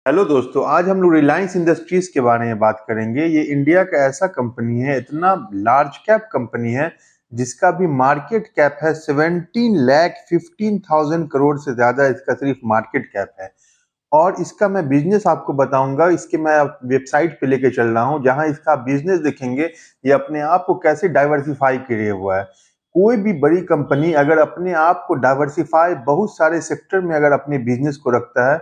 Hello दोस्तों, आज हम लोग रिलायंस इंडस्ट्रीज के बारे में बात करेंगे। ये इंडिया का ऐसा कंपनी है, इतना लार्ज कैप कंपनी है जिसका भी मार्केट कैप है 17,15,000 करोड़ से ज्यादा। इसका सिर्फ मार्केट कैप है। और इसका मैं बिजनेस आपको बताऊंगा। इसके मैं वेबसाइट पे लेके चल रहा हूँ जहां इसका बिजनेस देखेंगे ये अपने आप को कैसे डाइवर्सिफाई किए हुआ है। कोई भी बड़ी कंपनी अगर अपने आप को डाइवर्सिफाई बहुत सारे सेक्टर में अगर अपने बिजनेस को रखता है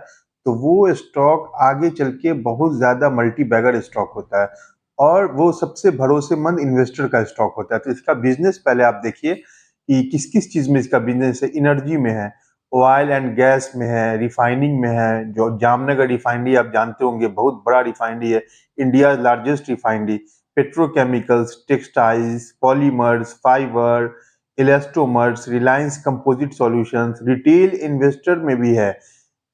तो वो स्टॉक आगे चल के बहुत ज्यादा मल्टी बैगर स्टॉक होता है और वो सबसे भरोसेमंद इन्वेस्टर का स्टॉक होता है। तो इसका बिजनेस पहले आप देखिए कि किस किस चीज में इसका बिजनेस है। एनर्जी में है, ऑयल एंड गैस में है, रिफाइनिंग में है। जो जामनगर रिफाइनरी आप जानते होंगे, बहुत बड़ा रिफाइनरी है, India largest refinery. Petrochemicals, textiles, polymers, fibre, elastomers, Reliance composite solutions. Retail investor में भी है,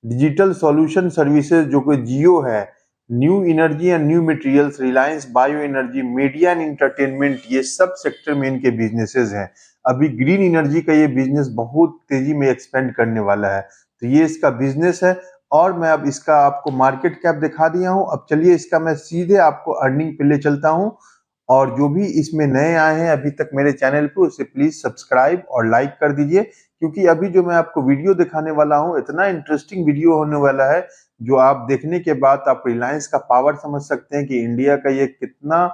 डिजिटल सॉल्यूशन सर्विसेज जो कि जियो है, new energy and new materials, Reliance bio energy, media and entertainment. ये सब सेक्टर में इनके बिजनेसेस हैं। अभी ग्रीन एनर्जी का ये बिजनेस बहुत तेजी में एक्सपेंड करने वाला है। तो ये इसका बिजनेस है। और मैं अब इसका आपको मार्केट कैप दिखा दिया हूं। अब चलिए इसका मैं सीधे आपको अर्निंग पे ले चलता हूं। और जो भी इसमें नए आए हैं अभी तक मेरे चैनल पे, उसे प्लीज सब्सक्राइब और लाइक कर दीजिए, क्योंकि अभी जो मैं आपको वीडियो दिखाने वाला हूं इतना इंटरेस्टिंग वीडियो होने वाला है जो आप देखने के बाद आप रिलायंस का पावर समझ सकते हैं कि इंडिया का ये कितना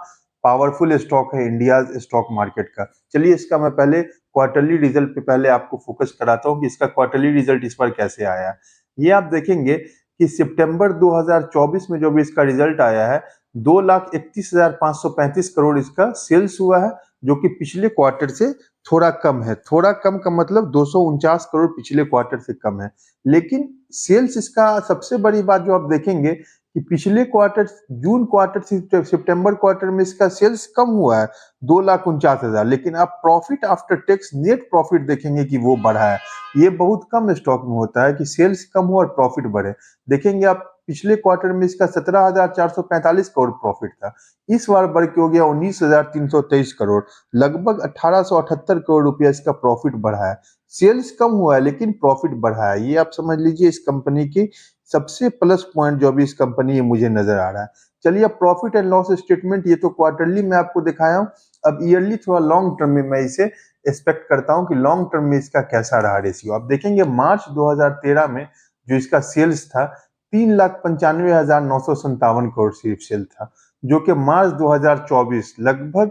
पावरफुल स्टॉक है, इंडिया स्टॉक मार्केट का। चलिए इसका मैं पहले क्वार्टरली रिजल्ट पे पहले आपको फोकस कराता हूँ कि इसका क्वार्टरली रिजल्ट इस बार कैसे आया। ये आप देखेंगे कि सितंबर 2024 में जो भी इसका रिजल्ट आया है, 2,31,535 करोड़ इसका सेल्स हुआ है, जो कि पिछले क्वार्टर से थोड़ा कम है। थोड़ा कम का मतलब 249 करोड़ पिछले क्वार्टर से कम है। लेकिन सेल्स इसका सबसे बड़ी बात जो आप देखेंगे कि पिछले क्वार्टर, जून क्वार्टर से सितंबर क्वार्टर में इसका सेल्स कम हुआ है 2,49,000, लेकिन आप profit after tax net profit देखेंगे कि वो बढ़ा है। ये बहुत कम स्टॉक में होता है कि सेल्स कम हो और प्रॉफिट बढ़े। देखेंगे आप पिछले क्वार्टर में इसका 17,445 करोड़ प्रॉफिट था, इस बार बढ़ के हो गया 19,323 करोड़, लगभग 1,878 करोड़ रुपया इसका प्रॉफिट बढ़ा है। सेल्स कम हुआ है लेकिन प्रॉफिट बढ़ा है। ये आप समझ लीजिए इस कंपनी की सबसे प्लस पॉइंट जो भी इस कंपनी में मुझे नजर आ रहा है। चलिए अब प्रॉफिट एंड लॉस स्टेटमेंट, ये तो क्वार्टरली मैं आपको दिखाया हूं। अब ईयरली थोड़ा लॉन्ग टर्म में मैं इसे एक्सपेक्ट करता हूं कि लॉन्ग टर्म में इसका कैसा रहा रेशियो। आप देखेंगे मार्च 2013 में जो इसका सेल्स था 3,95,957 करोड़ सिर्फ सेल था, जो कि मार्च 2024 लगभग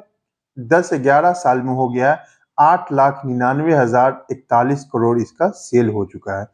10-11 साल में हो गया है 8,99,041 करोड़ इसका सेल हो चुका है।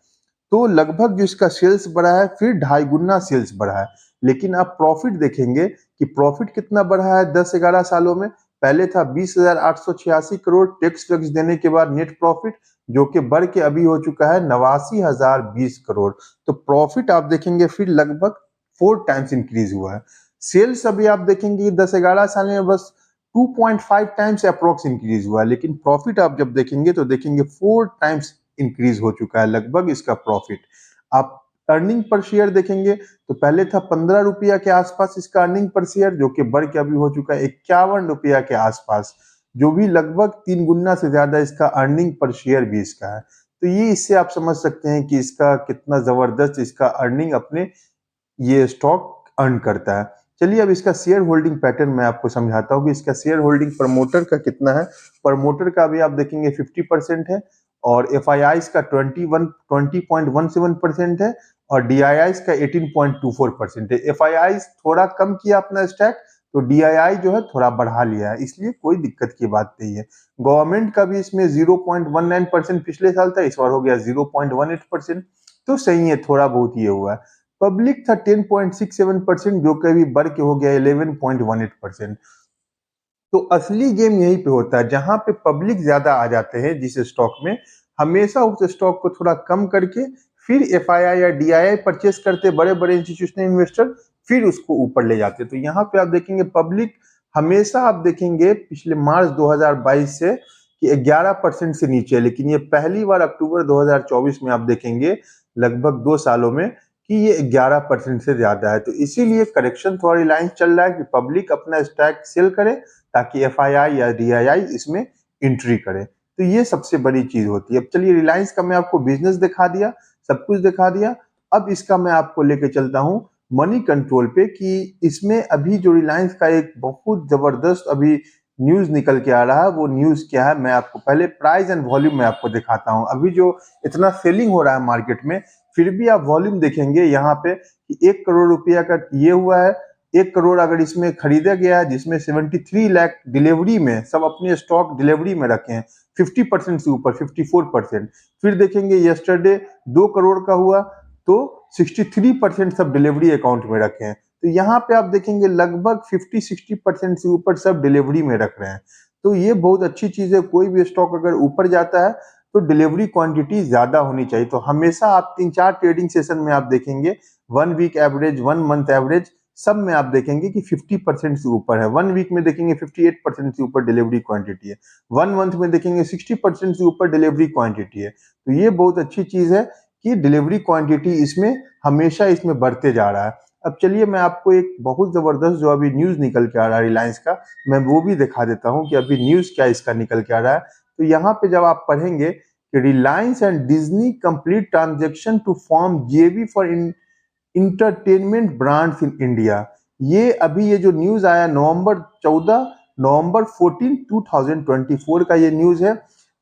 तो लगभग जो इसका सेल्स बढ़ा है फिर 2.5 गुना सेल्स बढ़ा है। लेकिन आप प्रॉफिट देखेंगे कि प्रॉफिट कितना बढ़ा है 10-11 सालों में। पहले था 20,886 करोड़ टैक्स वैक्स देने के बाद नेट प्रॉफिट, जो कि बढ़ के अभी हो चुका है 89,020 करोड़। तो प्रॉफिट आप देखेंगे फिर लगभग 4 टाइम्स इंक्रीज हुआ है। सेल्स अभी आप देखेंगे 10-11 साल में बस 2.5 टाइम्स अप्रोक्स इंक्रीज हुआ है, लेकिन प्रॉफिट आप जब देखेंगे तो देखेंगे 4 टाइम्स इंक्रीज हो चुका है लगभग इसका प्रॉफिट। आप अर्निंग पर शेयर देखेंगे तो पहले था 15 रुपया के आसपास इसका अर्निंग पर शेयर, जो कि बढ़ के अभी हो चुका है 51 रुपया के आसपास, जो भी लगभग 3 गुना से ज्यादा इसका अर्निंग पर शेयर भी इसका है। तो ये इससे आप समझ सकते हैं कि इसका कितना जबरदस्त इसका अर्निंग अपने ये स्टॉक अर्न करता है। चलिए अब इसका शेयर होल्डिंग पैटर्न मैं आपको समझाता हूँ कि इसका शेयर होल्डिंग प्रमोटर का कितना है। प्रमोटर का भी आप देखेंगे 50% है, और एफ का 20.17% है, और डी का 18.24% है। एफ थोड़ा कम किया अपना स्टैक, तो डी जो है थोड़ा बढ़ा लिया है, इसलिए कोई दिक्कत की बात नहीं है। गवर्नमेंट का भी इसमें 0.19% पिछले साल था, इस बार हो गया 0.18%। तो सही है, थोड़ा बहुत ये हुआ है। पब्लिक था 10.67%, जो कभी बढ़ के हो गया 11.18%। तो असली गेम यहीं पे होता है जहां पे पब्लिक ज्यादा आ जाते हैं जिस स्टॉक में, हमेशा उस स्टॉक को थोड़ा कम करके फिर एफआईआई या डीआईआई परचेस करते बड़े बड़े इंस्टीट्यूशनल इन्वेस्टर, फिर उसको ऊपर ले जाते। तो यहाँ पे आप देखेंगे पब्लिक हमेशा, आप देखेंगे पिछले मार्च 2022 से कि 11% से नीचे है, लेकिन ये पहली बार अक्टूबर 2024 में आप देखेंगे लगभग 2 सालों में कि ये 11% से ज्यादा है। तो इसीलिए करेक्शन थोड़ा रिलायंस चल रहा है कि पब्लिक अपना स्टॉक सेल करे ताकि एफआईआई या डीआईआई इसमें एंट्री करे। तो ये सबसे बड़ी चीज होती है। अब चलिए रिलायंस का मैं आपको बिजनेस दिखा दिया, सब कुछ दिखा दिया। अब इसका मैं आपको लेके चलता हूँ मनी कंट्रोल पे कि इसमें अभी जो रिलायंस का एक बहुत जबरदस्त अभी न्यूज निकल के आ रहा है, वो न्यूज क्या है मैं आपको पहले प्राइस एंड वॉल्यूम में आपको दिखाता हूँ। अभी जो इतना सेलिंग हो रहा है मार्केट में, फिर भी आप वॉल्यूम देखेंगे यहाँ पे कि 1 करोड़ रुपया का ये हुआ है। 1 करोड़ अगर इसमें खरीदा गया है, जिसमें 73 लाख डिलीवरी में सब अपने स्टॉक डिलीवरी में रखे हैं, 50% से ऊपर 54%। फिर देखेंगे यस्टरडे 2 करोड़ का हुआ तो 63% सब डिलीवरी अकाउंट में रखे हैं। तो यहाँ पे आप देखेंगे लगभग 50-60% से ऊपर सब डिलीवरी में रख रहे हैं। तो ये बहुत अच्छी चीज है। कोई भी स्टॉक अगर ऊपर जाता है तो डिलीवरी क्वांटिटी ज्यादा होनी चाहिए। तो हमेशा आप 3-4 ट्रेडिंग सेशन में आप देखेंगे 1 वीक एवरेज, 1 मंथ एवरेज, सब में आप देखेंगे कि 50% से ऊपर है। 1 वीक में देखेंगे 58% से ऊपर डिलीवरी क्वांटिटी है। 1 मंथ में देखेंगे 60% से ऊपर डिलीवरी क्वांटिटी है। तो ये बहुत अच्छी चीज है कि डिलीवरी क्वांटिटी इसमें हमेशा इसमें बढ़ते जा रहा है। अब चलिए मैं आपको एक बहुत जबरदस्त जो अभी न्यूज निकल के आ रहा है रिलायंस का, मैं वो भी दिखा देता हूँ कि अभी न्यूज क्या इसका निकल के आ रहा है। तो यहाँ पे जब आप पढ़ेंगे कि Reliance and Disney complete transaction to form JV for entertainment brands in India. ये अभी ये जो न्यूज आया नवंबर 14 2024 का ये न्यूज है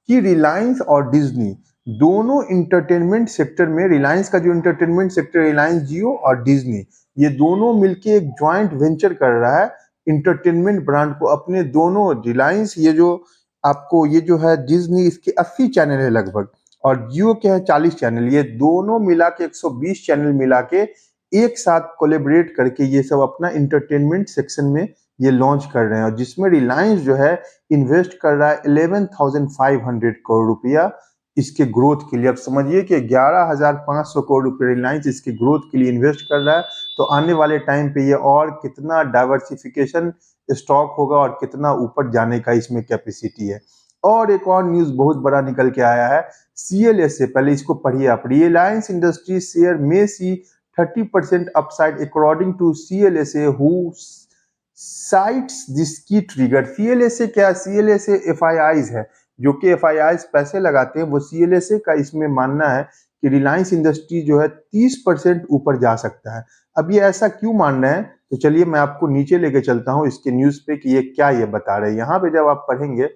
कि रिलायंस और डिज्नी दोनों इंटरटेनमेंट सेक्टर में, रिलायंस का जो इंटरटेनमेंट सेक्टर रिलायंस जियो और डिज्नी, ये दोनों मिलके एक ज्वाइंट वेंचर कर रहा है इंटरटेनमेंट ब्रांड को अपने दोनों। रिलायंस ये जो आपको ये जो है डिज्नी, इसके 80 चैनल है लगभग, और जियो के है 40 चैनल। ये दोनों मिला के 120 चैनल मिला के एक साथ कोलेबरेट करके ये सब अपना इंटरटेनमेंट सेक्शन में ये लॉन्च कर रहे हैं, और जिसमें रिलायंस जो है इन्वेस्ट कर रहा है 11,500 करोड़ रुपया इसके ग्रोथ के लिए। अब समझिए कि 11,500 करोड़ रुपए रिलायंस इसके ग्रोथ के लिए इन्वेस्ट कर रहा है। तो आने वाले टाइम पे ये और कितना डाइवर्सिफिकेशन स्टॉक होगा और कितना ऊपर जाने का इसमें कैपेसिटी है। और एक और न्यूज बहुत बड़ा निकल के आया है सीएलएसए, पहले इसको पढ़िए आप। रिलायंस इंडस्ट्रीज शेयर में see 30% upside according to CLSA who cites this key trigger. CLSA क्या? सीएलएसए एफआईआईज है, जो कि एफआईआईज पैसे लगाते हैं। वो सीएलएसए का इसमें मानना है कि रिलायंस इंडस्ट्री जो है 30% ऊपर जा सकता है। अब ये ऐसा क्यों मान रहे हैं? तो चलिए मैं आपको नीचे लेके चलता हूँ इसके न्यूज पे कि ये क्या ये बता रहे हैं। यहाँ पे जब आप पढ़ेंगे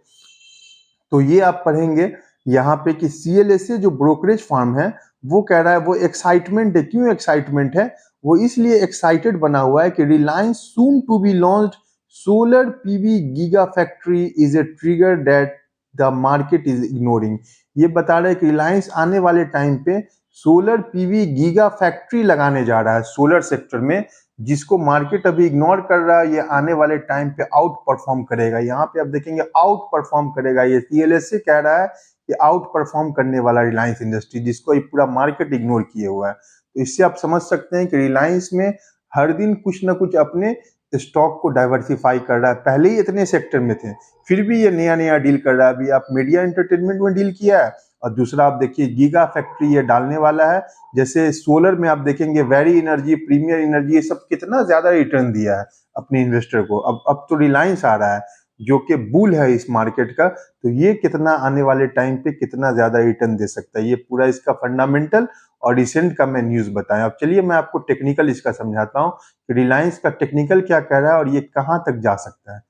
तो ये आप पढ़ेंगे यहाँ पे कि सीएलएसए जो ब्रोकरेज फर्म है वो कह रहा है, वो एक्साइटमेंट है। क्यों एक्साइटमेंट है? वो इसलिए एक्साइटेड बना हुआ है कि Reliance soon to be launched solar PV giga factory is a trigger that the market is ignoring. ये बता रहे हैं कि रिलायंस आने वाले टाइम पे सोलर पीवी गीगा फैक्ट्री लगाने जा रहा है सोलर सेक्टर में, जिसको मार्केट अभी इग्नोर कर रहा है। ये आने वाले टाइम पे आउट परफॉर्म करेगा। यहाँ पे आप देखेंगे आउट परफॉर्म करेगा। ये सीएलएसए कह रहा है कि आउट परफॉर्म करने वाला रिलायंस इंडस्ट्री, जिसको ये पूरा मार्केट इग्नोर किए हुआ है। तो इससे आप समझ सकते हैं कि रिलायंस में हर दिन कुछ ना कुछ अपने स्टॉक को डाइवर्सिफाई कर रहा है। पहले ही इतने सेक्टर में थे, फिर भी ये नया नया डील कर रहा है। अभी आप मीडिया एंटरटेनमेंट में डील किया है, और दूसरा आप देखिए गीगा फैक्ट्री ये डालने वाला है। जैसे सोलर में आप देखेंगे वेरी एनर्जी, प्रीमियर एनर्जी, ये सब कितना ज्यादा रिटर्न दिया है अपने इन्वेस्टर को। अब तो रिलायंस आ रहा है जो कि बुल है इस मार्केट का, तो ये कितना आने वाले टाइम पे कितना ज्यादा रिटर्न दे सकता है। ये पूरा इसका फंडामेंटल और रिसेंट का मैं न्यूज बताया। अब चलिए मैं आपको टेक्निकल इसका समझाता हूँ कि रिलायंस का टेक्निकल क्या कह रहा है और ये कहाँ तक जा सकता है।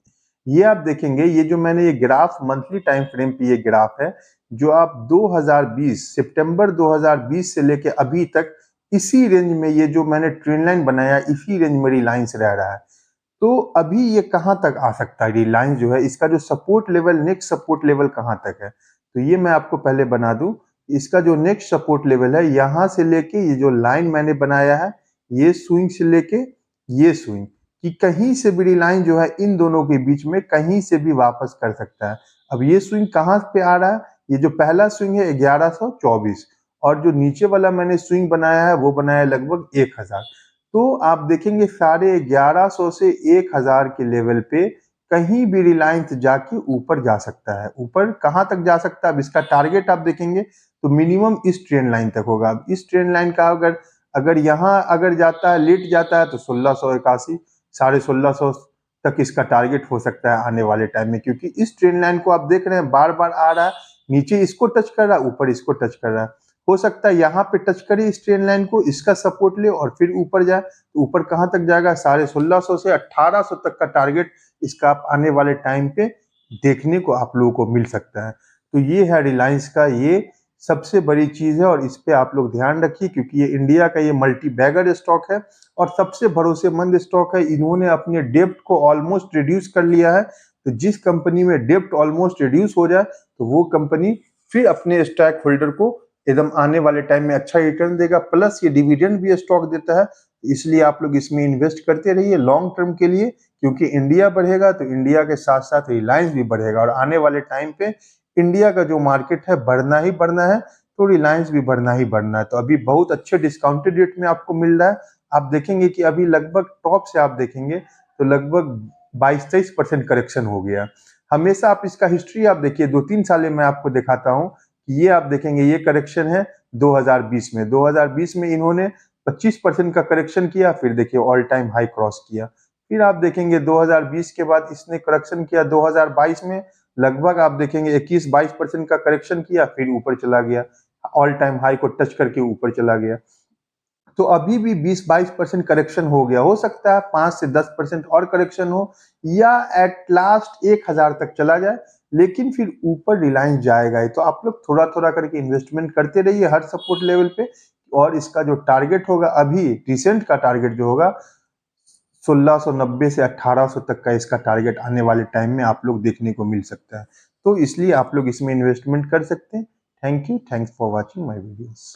ये आप देखेंगे, ये जो मैंने ये ग्राफ मंथली टाइम फ्रेम पे ये ग्राफ है, जो आप 2020 सितंबर 2020 से लेके अभी तक इसी रेंज में, ये जो मैंने ट्रेंड लाइन बनाया इसी रेंज में रिलायंस रह रहा है। तो अभी ये कहाँ तक आ सकता है रिलायंस जो है, इसका जो support level, next support level कहाँ तक है, तो ये मैं आपको पहले बना दूं। इसका जो नेक्स्ट सपोर्ट लेवल है, यहाँ से लेके ये जो लाइन मैंने बनाया है, ये स्विंग से लेके ये स्विंग, कि कहीं से भी रिलायंस जो है इन दोनों के बीच में कहीं से भी वापस कर सकता है। अब ये स्विंग कहाँ पे आ रहा है? ये जो पहला स्विंग है 1124, और जो नीचे वाला मैंने स्विंग बनाया है वो बनाया है लगभग 1000। तो आप देखेंगे 1150 से 1000 के लेवल पे कहीं भी रिलायंस जाके ऊपर जा सकता है। ऊपर कहाँ तक जा सकता है? अब इसका टारगेट आप देखेंगे तो मिनिमम इस ट्रेंड लाइन तक होगा। अब इस ट्रेंड लाइन का अगर अगर यहाँ अगर जाता है, लेट जाता है, तो 1681, 1650 तक इसका टारगेट हो सकता है आने वाले टाइम में। क्योंकि इस ट्रेंड लाइन को आप देख रहे हैं बार बार आ रहा है, नीचे इसको टच कर रहा है, ऊपर इसको टच कर रहा है। हो सकता है यहाँ पे टच करे इस ट्रेंड लाइन को, इसका सपोर्ट ले और फिर ऊपर जाए। तो ऊपर कहाँ तक जाएगा? 1650 से 1800 तक का टारगेट इसका आप आने वाले टाइम पे देखने को आप लोगों को मिल सकता है। तो ये है रिलायंस का, ये सबसे बड़ी चीज है और इस पे आप लोग ध्यान रखिए, क्योंकि ये इंडिया का ये मल्टी बैगर स्टॉक है और सबसे भरोसेमंद स्टॉक है। इन्होंने अपने डेब्ट को ऑलमोस्ट रिड्यूस कर लिया है। तो जिस कंपनी में डेब्ट ऑलमोस्ट रिड्यूस हो जाए तो वो कंपनी फिर अपने स्टॉक होल्डर को एकदम आने वाले टाइम में अच्छा रिटर्न देगा, प्लस ये डिविडेंड भी स्टॉक देता है। इसलिए आप लोग इसमें इन्वेस्ट करते रहिए लॉन्ग टर्म के लिए, क्योंकि इंडिया बढ़ेगा तो इंडिया के साथ साथ रिलायंस भी बढ़ेगा और आने वाले टाइम पे इंडिया का जो मार्केट है बढ़ना ही बढ़ना है, तो रिलायंस भी बढ़ना ही बढ़ना है। तो अभी बहुत अच्छे डिस्काउंटेड रेट में आपको मिल रहा है। आप देखेंगे कि अभी लगभग टॉप से आप देखेंगे तो लगभग 22-23% करेक्शन हो गया। हमेशा आप इसका हिस्ट्री आप देखिए, 2-3 साल मैं आपको दिखाता हूँ कि ये आप देखेंगे ये करेक्शन है 2020 में। 2020 में इन्होंने 25% का करेक्शन किया, फिर देखिए ऑल टाइम हाई क्रॉस किया। फिर आप देखेंगे 2020 के बाद इसने करेक्शन किया 2022 में, लगभग आप देखेंगे 21-22% का करेक्शन किया, फिर ऊपर चला गया, ऑल टाइम हाई को टच करके ऊपर चला गया। तो अभी भी 20-22% करेक्शन हो गया, हो सकता है 5 से 10% और करेक्शन हो या एट लास्ट 1000 तक चला जाए, लेकिन फिर ऊपर रिलायंस जाएगा ही। तो आप लोग थोड़ा थोड़ा करके इन्वेस्टमेंट करते रहिए हर सपोर्ट लेवल पे, और इसका जो टारगेट होगा अभी रिसेंट का टारगेट जो होगा 1690 से 1800 तक का इसका टारगेट आने वाले टाइम में आप लोग देखने को मिल सकता है। तो इसलिए आप लोग इसमें इन्वेस्टमेंट कर सकते हैं। Thank you, thanks for watching my videos.